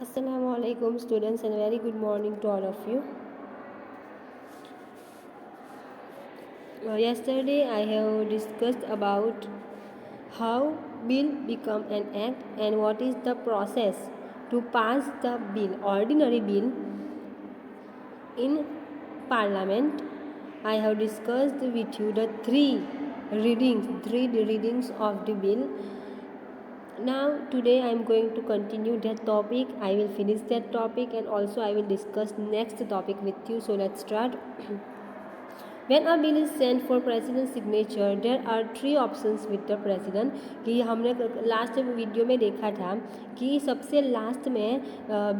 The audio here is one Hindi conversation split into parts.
Assalamualaikum students and very good morning to all of you. Yesterday I have discussed about how bill become an act and what is the process to pass the bill, ordinary bill in parliament. I have discussed with you the three readings of the bill. Now today I am going to continue that topic. I will finish that topic and also I will discuss next topic with you. So let's start. When a bill is sent for president signature, there are three options with the president. कि हमने लास्ट वीडियो में देखा था कि सबसे लास्ट में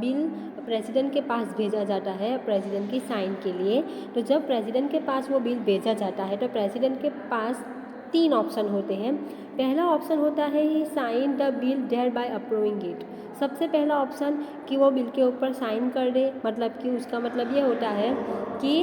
बिल प्रेसिडेंट के पास भेजा जाता है प्रेसिडेंट की साइन के लिए. तो जब प्रेसिडेंट के पास वो बिल भेजा जाता है तो प्रेसिडेंट के पास तीन ऑप्शन होते हैं. पहला ऑप्शन होता है he sign the bill thereby approving it. सबसे पहला ऑप्शन कि वो बिल के ऊपर साइन कर दे, मतलब कि उसका मतलब ये होता है कि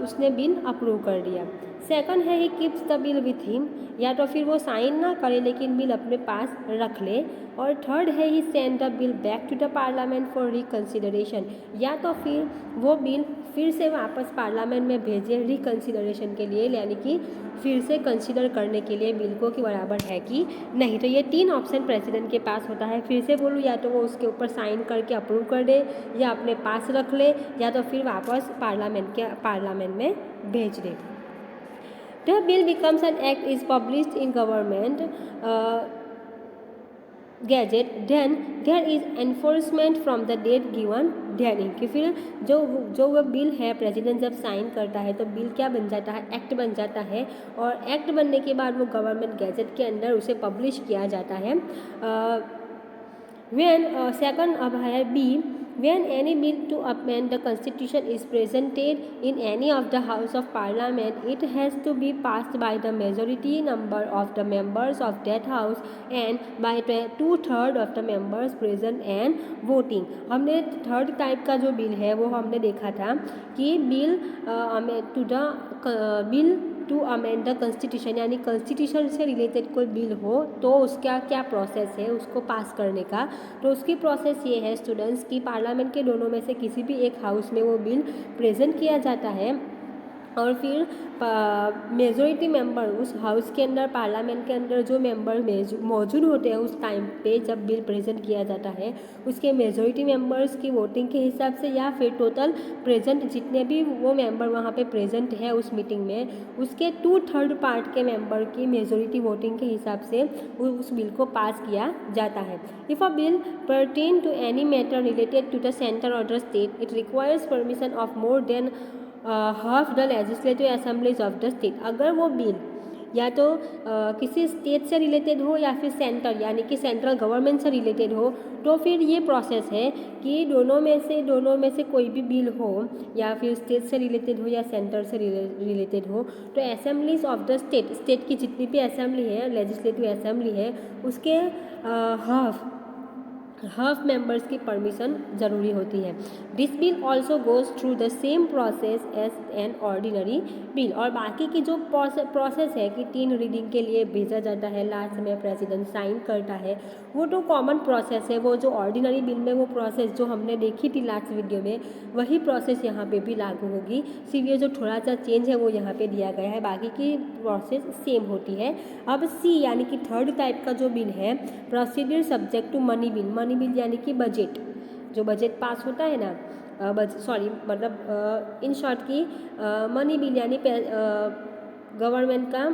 उसने बिल अप्रूव कर दिया. सेकंड है he keeps the bill with him, या तो फिर वो साइन ना करे लेकिन बिल अपने पास रख ले. और थर्ड है he send the bill back to the parliament for reconsideration, या तो फिर वो बिल फिर से वापस पार्लियामेंट में भेजे रिकन्सिडरेशन के लिए, यानी कि फिर से कंसिडर करने के लिए बिल को कि बराबर है कि नहीं. तो ये तीन ऑप्शन प्रेसिडेंट के पास होता है. फिर से बोलूँ, या तो वो उसके ऊपर साइन करके अप्रूव कर दे, या अपने पास रख ले, या तो फिर वापस पार्लियामेंट में भेज दे. The bill becomes an act is published in government gazette, then there is enforcement from the date given therein. कि फिर जो वो बिल है प्रेसिडेंट जब साइन करता है तो बिल क्या बन जाता है, एक्ट बन जाता है. और एक्ट बनने के बाद वो गवर्नमेंट गैजेट के अंदर उसे पब्लिश किया जाता है. सेकंड अब है B, when any bill to amend the constitution is presented in any of the house of parliament, it has to be passed by the majority number of the members of that house and by 2/3 of the members present and voting. हमने थर्ड टाइप का जो बिल है वो हमने देखा था कि bill to amend the constitution, यानी कॉन्स्टिट्यूशन से रिलेटेड कोई बिल हो तो उसका क्या प्रोसेस है उसको पास करने का. तो उसकी प्रोसेस ये है स्टूडेंट्स कि पार्लियामेंट के दोनों में से किसी भी एक हाउस में वो बिल प्रेजेंट किया जाता है और फिर मेजॉरिटी मेंबर उस हाउस के अंदर, पार्लियामेंट के अंदर जो मेंबर मौजूद होते हैं उस टाइम पे जब बिल प्रेजेंट किया जाता है, उसके मेजॉरिटी मेंबर्स की वोटिंग के हिसाब से या फिर टोटल प्रेजेंट जितने भी वो मेंबर वहाँ पे प्रेजेंट है उस मीटिंग में, उसके 2/3 पार्ट के मेंबर की मेजॉरिटी वोटिंग के हिसाब से उस बिल को पास किया जाता है. If a bill pertain to any matter related to the centre और the state, it requires permission of more than half the legislative assemblies of the state. अगर वो बिल या तो किसी स्टेट से रिलेटेड हो या फिर सेंटर यानी कि सेंट्रल गवर्नमेंट से रिलेटेड हो, तो फिर ये प्रोसेस है कि दोनों में से कोई भी बिल हो या फिर स्टेट से रिलेटेड हो या सेंटर से रिलेटेड हो, तो असेंबलीज ऑफ द स्टेट की जितनी भी असेंबली है, लेजिस्लेटिव असेंबली है, उसके हाफ मेंबर्स की परमिशन ज़रूरी होती है. This bill also goes through the same process as an ordinary bill. और बाकी की जो प्रोसेस है कि 3 रीडिंग के लिए भेजा जाता है, लास्ट में प्रेसिडेंट साइन करता है, वो तो कॉमन प्रोसेस है. वो जो ऑर्डिनरी बिल में वो प्रोसेस जो हमने देखी थी लास्ट वीडियो में, वही प्रोसेस यहाँ पे भी लागू होगी. सिर्फ ये जो थोड़ा सा चेंज है वो यहाँ पे दिया गया है, बाकी की प्रोसेस सेम होती है. अब सी यानी कि थर्ड टाइप का जो बिल है, procedure subject to money bill. Money bill यानी कि बजट, जो बजट पास होता है ना, इन शॉर्ट की मनी बिल यानी गवर्नमेंट का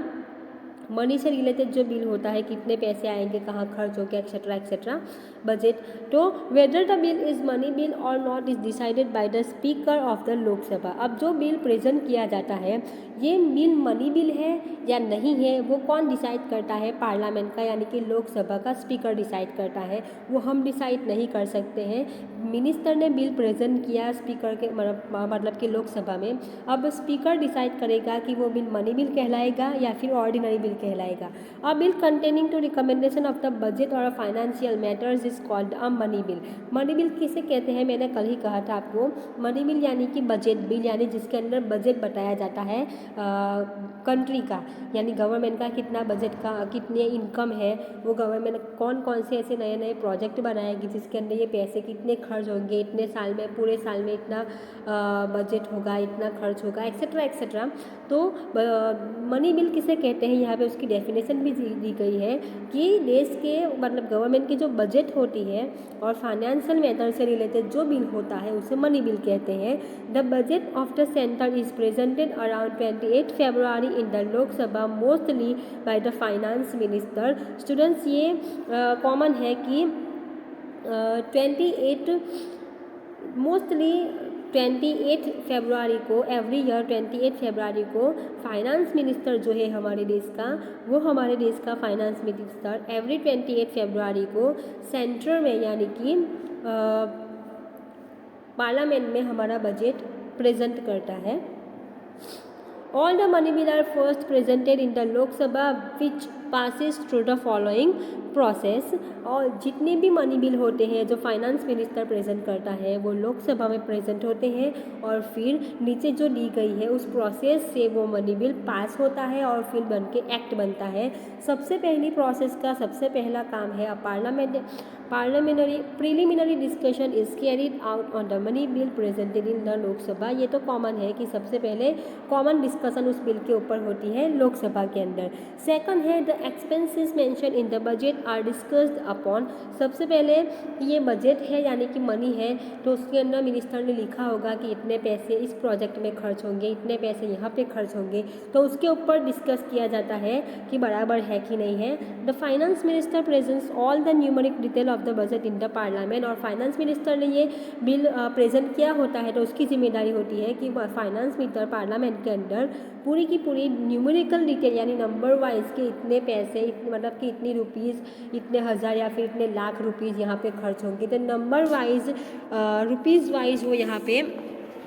मनी से रिलेटेड जो बिल होता है, कितने पैसे आएंगे, कहाँ खर्च हो गया, एक्सेट्रा एक्सेट्रा, बजट. तो whether the bill is money bill और not is decided by the speaker of the Lok Sabha. अब जो बिल प्रेजेंट किया जाता है, ये बिल मनी बिल है या नहीं है, वो कौन डिसाइड करता है, पार्लियामेंट का यानी कि लोकसभा का स्पीकर डिसाइड करता है. वो हम डिसाइड नहीं कर सकते हैं. मिनिस्टर ने बिल प्रेजेंट किया स्पीकर के मतलब कि लोकसभा में, अब स्पीकर डिसाइड करेगा कि वो बिल मनी बिल कहलाएगा या फिर ऑर्डिनरी बिल कहलाएगा। A bill containing to recommendation of the budget और financial matters is called a money bill. Money bill किसे कहते हैं, मैंने कल ही कहा था आपको। मनी बिल यानी कि बजट बिल, यानी जिसके अंदर बजट बताया जाता है कंट्री का, यानी गवर्नमेंट का कितना बजट का कितने इनकम है, वो गवर्नमेंट कौन कौन से ऐसे नए नए प्रोजेक्ट बनाएगी जिसके अंदर ये पैसे कितने खर्च होंगे, इतने साल में, पूरे साल में इतना बजट होगा, इतना खर्च होगा, एक्सेट्रा एक्सेट्रा। तो मनी बिल किसे कहते हैं, यहाँ पे उसकी डेफिनेशन भी दी गई है कि देश के मतलब गवर्नमेंट की जो बजट होती है और फाइनेंशियल मैटर से रिलेटेड जो बिल होता है उसे मनी बिल कहते हैं। The budget of the centre is presented around 28 February in the Lok Sabha mostly by the finance minister. Students ये कॉमन है कि 28 फरवरी को, एवरी ईयर 28 फरवरी को फाइनेंस मिनिस्टर जो है हमारे देश का, वो हमारे देश का फाइनेंस मिनिस्टर एवरी 28 फरवरी को सेंटर में यानी कि पार्लियामेंट में हमारा बजट प्रेजेंट करता है। All the money bill are first presented in the Lok Sabha which passes through the following process। और जितने भी मनी बिल होते हैं जो फाइनेंस मिनिस्टर प्रेजेंट करता है वो लोकसभा में प्रेजेंट होते हैं और फिर नीचे जो दी गई है उस प्रोसेस से वो मनी बिल पास होता है और फिर बन के एक्ट बनता है। सबसे पहली प्रोसेस का सबसे पहला काम है parliamentary preliminary discussion is carried out on the money bill presented in the Lok Sabha. ये तो कॉमन है कि सबसे पहले कॉमन डिस्कशन उस बिल के ऊपर होती है लोकसभा के अंदर। सेकंड है the expenses mention in the budget are discussed upon. सबसे पहले ये बजट है यानी कि मनी है तो उसके अंदर मिनिस्टर ने लिखा होगा कि इतने पैसे इस प्रोजेक्ट में खर्च होंगे, इतने पैसे यहाँ पे खर्च होंगे, तो उसके ऊपर डिस्कस किया जाता है कि बराबर है कि नहीं है। The finance minister presents all the numeric detail of the budget in the parliament. और फाइनेंस मिनिस्टर ने ये बिल प्रेजेंट किया होता है तो उसकी जिम्मेदारी होती है कि फाइनेंस मिनिस्टर पार्लियामेंट के अंदर पूरी की पूरी न्यूमेरिकल डिटेल यानी नंबर वाइज के इतने पैसे मतलब कि इतनी रुपीज़, इतने हज़ार या फिर इतने लाख रुपीज़ यहाँ पे खर्च होंगे, तो नंबर वाइज रुपीज़ वाइज वो यहाँ पे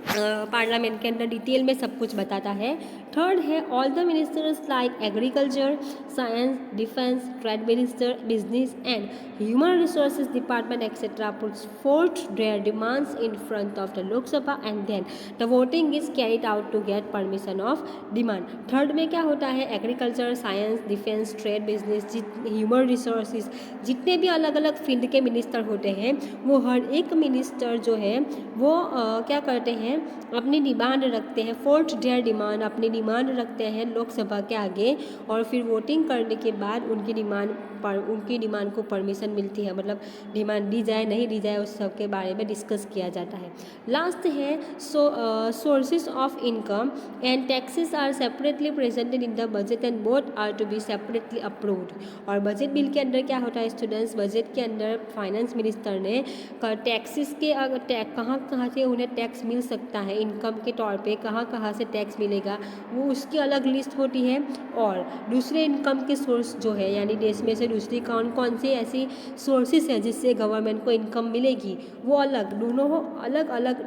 पार्लियामेंट के अंदर डिटेल में सब कुछ बताता है। थर्ड है all the ministers like agriculture, science, defence, trade minister, business and human resources department etcetera puts forth their demands in front of the Lok Sabha and then the voting is carried out to get permission of demand. Third में क्या होता है, agriculture, science, defence, trade, business, human resources, जितने भी अलग अलग फील्ड के मिनिस्टर होते हैं वो हर एक मिनिस्टर जो है वो क्या करते हैं, अपनी डिमांड रखते हैं। फोर्थ देयर डिमांड, अपनी डिमांड रखते हैं लोकसभा के आगे और फिर वोटिंग करने के बाद उनकी डिमांड को परमिशन मिलती है, मतलब डिमांड दी जाए नहीं दी जाए उस सब के बारे में डिस्कस किया जाता है। लास्ट है sources of income and taxes are separately presented in the budget and both are to be separately approved. और बजट बिल के अंदर क्या होता है स्टूडेंट्स, बजट के अंदर फाइनेंस मिनिस्टर ने टैक्सेस के कहाँ से उन्हें टैक्स मिल सकता है, इनकम के तौर पे कहाँ से टैक्स मिलेगा वो उसकी अलग लिस्ट होती है। और दूसरे इनकम के सोर्स जो है यानी देश में से दूसरी कौन कौन सी ऐसी सोर्सेस है जिससे गवर्नमेंट को इनकम मिलेगी वो अलग, दोनों अलग अलग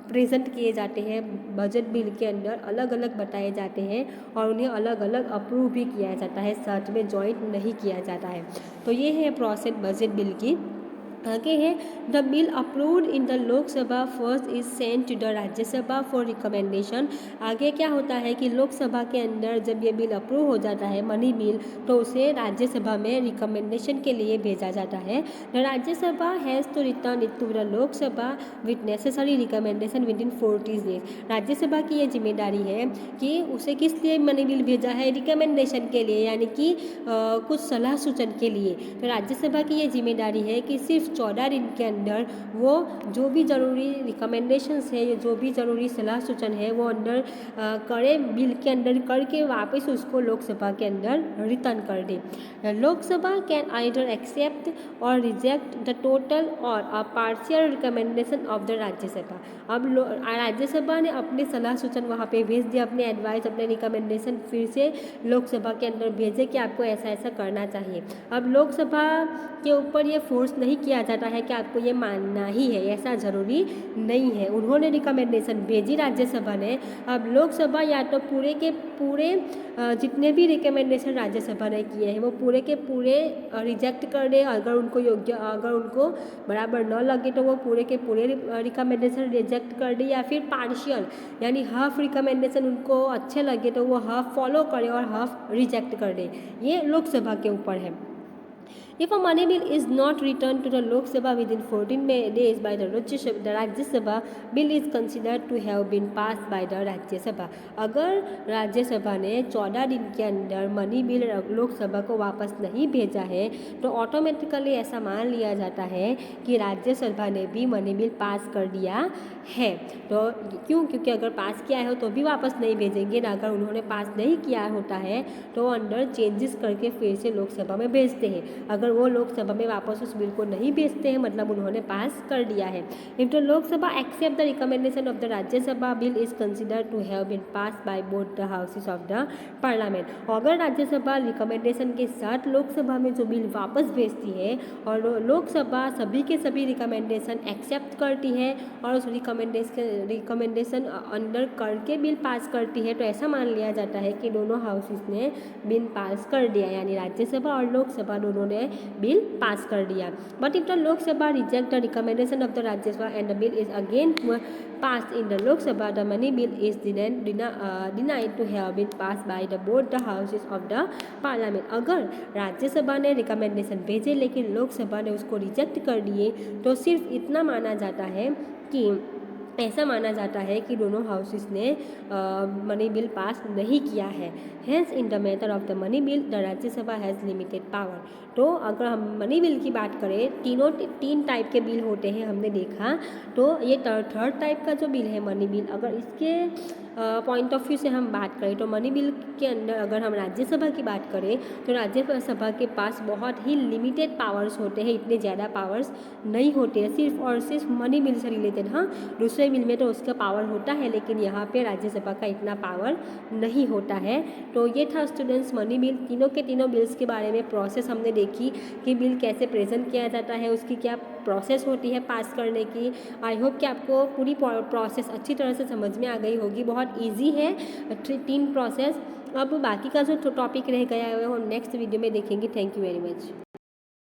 प्रेजेंट किए जाते हैं बजट बिल के अंदर, अलग अलग बताए जाते हैं और उन्हें अलग अलग अप्रूव भी किया जाता है, साथ में जॉइंट नहीं किया जाता है। तो ये है प्रोसेस बजट बिल की। आगे है the bill approved in the Lok Sabha first is sent to the Rajya Sabha for recommendation. आगे क्या होता है कि लोकसभा के अंदर जब ये बिल अप्रूव हो जाता है मनी बिल तो उसे राज्यसभा में रिकमेंडेशन के लिए भेजा जाता है। The Rajya Sabha has to return it to the Lok Sabha with necessary recommendation within 40 days. Rajya Sabha की ये जिम्मेदारी है कि उसे किस लिए मनी बिल भेजा है, रिकमेंडेशन के लिए यानी कि कुछ सलाह सूचन के लिए। तो राज्यसभा की ये जिम्मेदारी है कि सिर्फ 14 दिन के अंदर वो जो भी ज़रूरी रिकमेंडेशंस है, जो भी ज़रूरी सलाह सूचन है वो अंदर करे, बिल के अंदर करके वापस उसको लोकसभा के अंदर रिटर्न कर दे। लोकसभा कैन आइदर एक्सेप्ट और रिजेक्ट द टोटल और a partial recommendation of the Rajya Sabha. अब राज्यसभा ने अपने सलाह सूचन वहाँ पे भेज दिया, अपने एडवाइस, अपने रिकमेंडेशन फिर से लोकसभा के अंदर भेजे कि आपको ऐसा ऐसा करना चाहिए। अब लोकसभा के ऊपर ये फोर्स नहीं किया जाता है कि आपको ये मानना ही है, ऐसा ज़रूरी नहीं है। उन्होंने रिकमेंडेशन भेजी राज्यसभा ने, अब लोकसभा या तो पूरे के पूरे जितने भी रिकमेंडेशन राज्यसभा ने किए हैं वो पूरे के पूरे रिजेक्ट कर दे, अगर उनको बराबर न लगे तो वो पूरे के पूरे रिकमेंडेशन रिजेक्ट कर दे, या फिर पार्शियल यानी हाफ रिकमेंडेशन उनको अच्छे लगे तो वो हाफ फॉलो करे और हाफ रिजेक्ट कर दे। ये लोकसभा के ऊपर है। If a money bill is not returned to the Lok Sabha within 14 days by the Rajya Sabha, bill is considered to have been passed by the Rajya Sabha. अगर राज्यसभा ने 14 दिन के अंदर मनी बिल लोकसभा को वापस नहीं भेजा है तो ऑटोमेटिकली ऐसा मान लिया जाता है कि राज्यसभा ने भी मनी बिल पास कर दिया है। तो क्योंकि अगर पास किया है तो भी वापस नहीं भेजेंगे ना, अगर उन्होंने पास नहीं किया होता है तो अंडर चेंजेस करके फिर से लोकसभा में भेजते हैं। अगर वो लोकसभा में वापस उस बिल को नहीं भेजते हैं मतलब उन्होंने पास कर दिया है। If the Lok Sabha accept the recommendation of the Rajya Sabha, bill is considered to have been pass by both the houses of the parliament. अगर राज्यसभा रिकमेंडेशन के साथ लोकसभा में जो बिल वापस भेजती है और लोकसभा सभी के सभी रिकमेंडेशन एक्सेप्ट करती है और उस रिकमेंडेशन अंडर करके बिल पास करती है, तो ऐसा मान लिया जाता है कि दोनों हाउसेस ने बिल पास कर दिया, यानी राज्यसभा और लोकसभा दोनों ने बिल पास कर दिया। But if the Lok Sabha reject the recommendation of the Rajya Sabha and the bill is again passed in the Lok Sabha, the money bill is denied to have been passed by both the houses of the parliament. अगर राज्यसभा ने रिकमेंडेशन भेजे लेकिन लोकसभा ने उसको रिजेक्ट कर दिए तो सिर्फ इतना माना जाता है कि ऐसा माना जाता है कि दोनों हाउसेस ने मनी बिल पास नहीं किया है। Hence in the matter of the money bill the Rajya Sabha has limited power. तो अगर हम मनी बिल की बात करें, तीन टाइप के बिल होते हैं हमने देखा, तो ये थर्ड टाइप का जो बिल है मनी बिल, अगर इसके पॉइंट ऑफ व्यू से हम बात करें तो मनी बिल के अंदर अगर हम राज्यसभा की बात करें तो राज्यसभा के पास बहुत ही लिमिटेड पावर्स होते हैं, इतने ज़्यादा पावर्स नहीं होते हैं, सिर्फ और सिर्फ मनी बिल से रिलेटेड। हाँ, दूसरे बिल में तो उसका पावर होता है लेकिन यहाँ पे राज्यसभा का इतना पावर नहीं होता है। तो ये था स्टूडेंट्स मनी बिल, तीनों के तीनों बिल्स के बारे में प्रोसेस हमने देखी कि बिल कैसे प्रेजेंट किया जाता है, उसकी क्या प्रोसेस होती है पास करने की। आई होप कि आपको पूरी प्रोसेस अच्छी तरह से समझ में आ गई होगी। बहुत इजी है 3 प्रोसेस। अब बाकी का जो टॉपिक रह गया है वो नेक्स्ट वीडियो में देखेंगे। Thank you very much.